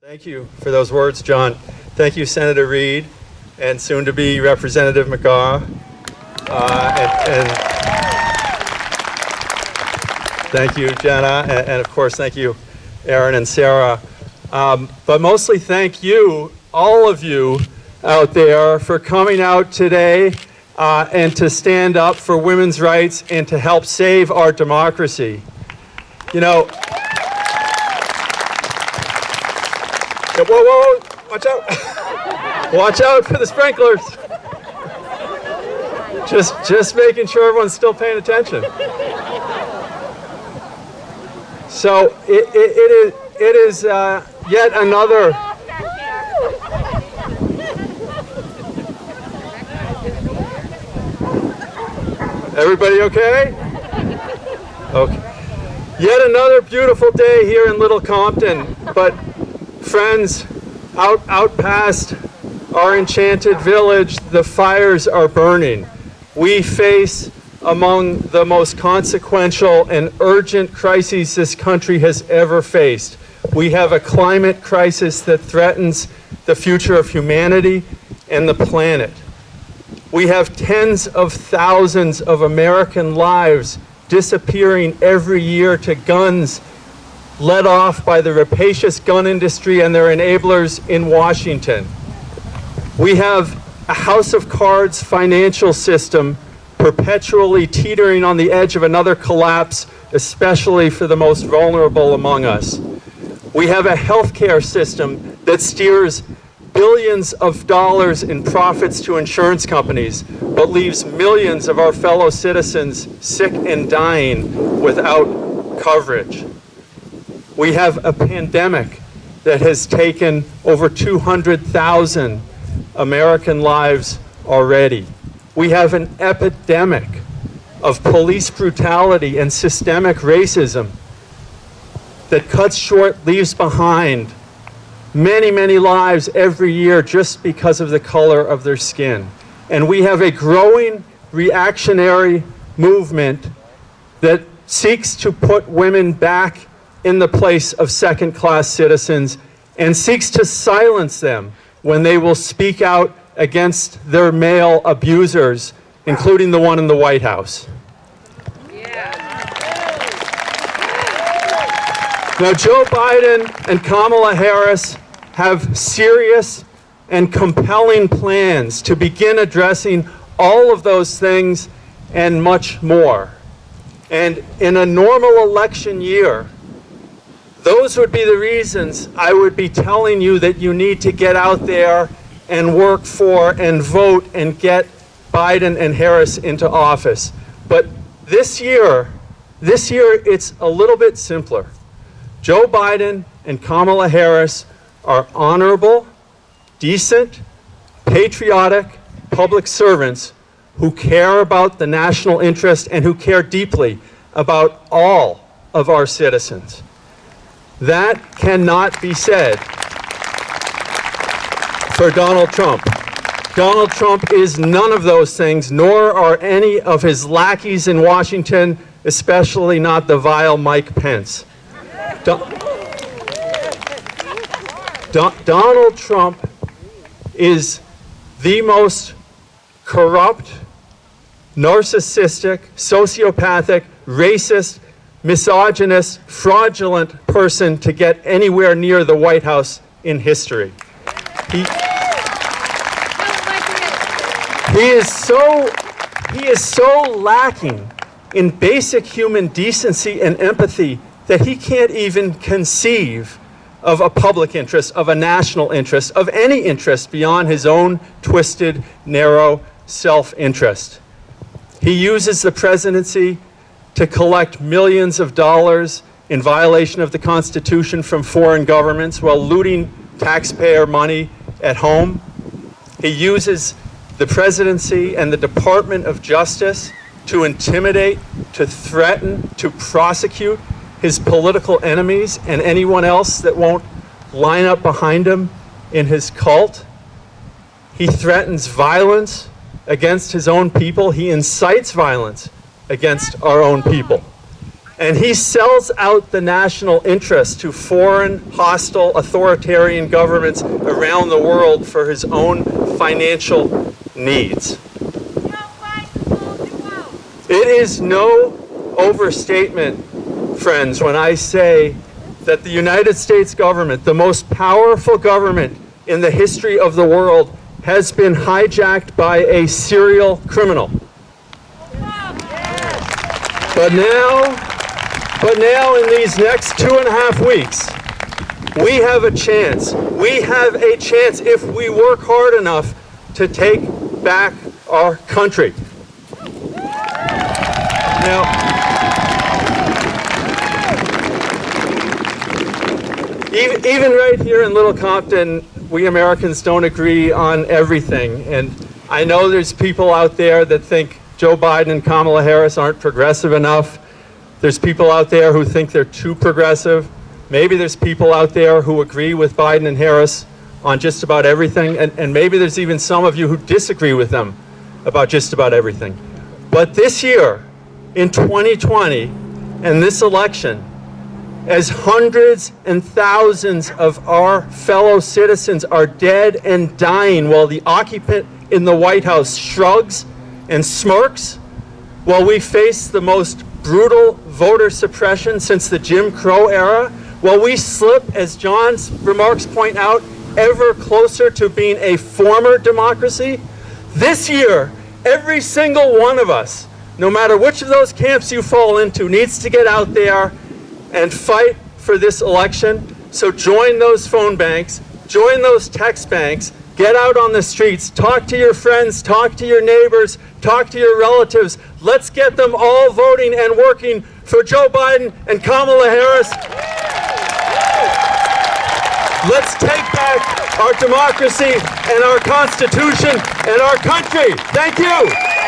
Thank you for those words, John. Thank you, Senator Reid, and soon-to-be Representative McGowan. And thank you, Jenna, and of course, thank you, Aaron and Sarah. But mostly thank you, all of you out there, for coming out today and to stand up for women's rights and to help save our democracy. You know, whoa, watch out. Watch out for the sprinklers. Just making sure everyone's still paying attention. So it is yet another. Everybody okay? Okay. Yet another beautiful day here in Little Compton, but friends, out past our enchanted village, the fires are burning. We face among the most consequential and urgent crises this country has ever faced. We have a climate crisis that threatens the future of humanity and the planet. We have tens of thousands of American lives disappearing every year to guns led off by the rapacious gun industry and their enablers in Washington. We have a house of cards financial system perpetually teetering on the edge of another collapse, especially for the most vulnerable among us. We have a healthcare system that steers billions of dollars in profits to insurance companies, but leaves millions of our fellow citizens sick and dying without coverage. We have a pandemic that has taken over 200,000 American lives already. We have an epidemic of police brutality and systemic racism that cuts short, leaves behind many, many lives every year just because of the color of their skin. And we have a growing reactionary movement that seeks to put women back in the place of second-class citizens and seeks to silence them when they will speak out against their male abusers, including the one in the White House. Now, Joe Biden and Kamala Harris have serious and compelling plans to begin addressing all of those things and much more. And in a normal election year, those would be the reasons I would be telling you that you need to get out there and work for and vote and get Biden and Harris into office. But this year it's a little bit simpler. Joe Biden and Kamala Harris are honorable, decent, patriotic public servants who care about the national interest and who care deeply about all of our citizens. That cannot be said for Donald Trump. Donald Trump is none of those things, nor are any of his lackeys in Washington, especially not the vile Mike Pence. Donald Trump is the most corrupt, narcissistic, sociopathic, racist, misogynist, fraudulent person to get anywhere near the White House in history. He is so lacking in basic human decency and empathy that he can't even conceive of a public interest, of a national interest, of any interest beyond his own twisted, narrow self-interest. He uses the presidency to collect millions of dollars in violation of the Constitution from foreign governments while looting taxpayer money at home. He uses the presidency and the Department of Justice to intimidate, to threaten, to prosecute his political enemies and anyone else that won't line up behind him in his cult. He threatens violence against his own people. He incites violence against our own people. and he sells out the national interest to foreign, hostile, authoritarian governments around the world for his own financial needs. It is no overstatement, friends, when I say that the United States government, the most powerful government in the history of the world, has been hijacked by a serial criminal. But now in these next 2.5 weeks, we have a chance. We have a chance, if we work hard enough, to take back our country. Now, even right here in Little Compton, we Americans don't agree on everything. And I know there's people out there that think Joe Biden and Kamala Harris aren't progressive enough. There's people out there who think they're too progressive. Maybe there's people out there who agree with Biden and Harris on just about everything. And maybe there's even some of you who disagree with them about just about everything. But this year, in 2020, and this election, as hundreds and thousands of our fellow citizens are dead and dying while the occupant in the White House shrugs and smirks, while we face the most brutal voter suppression since the Jim Crow era, while we slip, as John's remarks point out, ever closer to being a former democracy, this year, every single one of us, no matter which of those camps you fall into, needs to get out there and fight for this election. So join those phone banks, join those text banks, get out on the streets, talk to your friends, talk to your neighbors, talk to your relatives. Let's get them all voting and working for Joe Biden and Kamala Harris. Let's take back our democracy and our Constitution and our country. Thank you.